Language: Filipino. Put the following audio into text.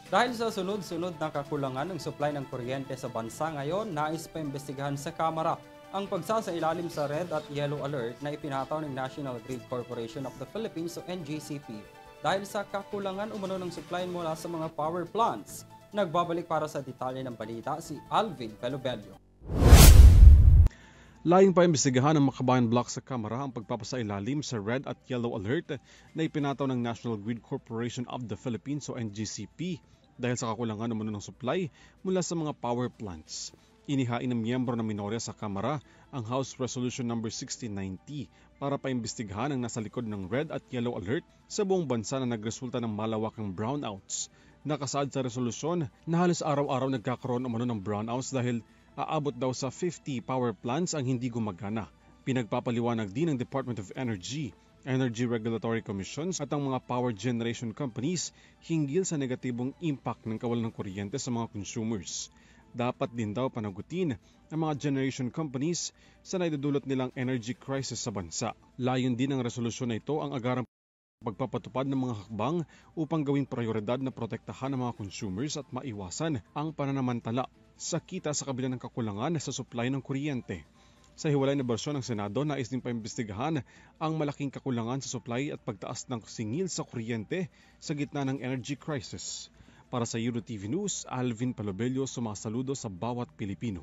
Dahil sa sunod-sunod na kakulangan ng supply ng kuryente sa bansa ngayon, nais pa imbestigahan sa Kamara ang pagsasailalim sa Red at Yellow Alert na ipinataw ng National Grid Corporation of the Philippines o NGCP dahil sa kakulangan umano ng supply mula sa mga power plants. Nagbabalik para sa detalye ng balita si Alvin Pelobelio. Layong paimbestigahan ng Makabayan Block sa Kamara ang pagpapasailalim sa Red at Yellow Alert na ipinataw ng National Grid Corporation of the Philippines o NGCP dahil sa kakulangan umano ng supply mula sa mga power plants. Inihain ng miyembro ng minorya sa Kamara ang House Resolution No. 1690 para paimbestigahan ang nasa likod ng Red at Yellow Alert sa buong bansa na nagresulta ng malawakang brownouts. Nakasaad sa resolusyon na halos araw-araw nagkakaroon umano ng brownouts dahil aabot daw sa 50 power plants ang hindi gumagana. Pinagpapaliwanag din ng Department of Energy, Energy Regulatory Commissions at ang mga power generation companies hinggil sa negatibong impact ng kawalan ng kuryente sa mga consumers. Dapat din daw panagutin ang mga generation companies sa naidudulot nilang energy crisis sa bansa. Layon din ng resolusyon na ito ang agarang pagpapatupad ng mga hakbang upang gawing prioridad na protektahan ng mga consumers at maiwasan ang pananamantala sa kita sa kabila ng kakulangan sa supply ng kuryente. Sa hiwalay na bersyon ng Senado, nais din paimbestigahan ang malaking kakulangan sa supply at pagtaas ng singil sa kuryente sa gitna ng energy crisis. Para sa EuroTV News, Alvin Pelobelio, sumasaludo sa bawat Pilipino.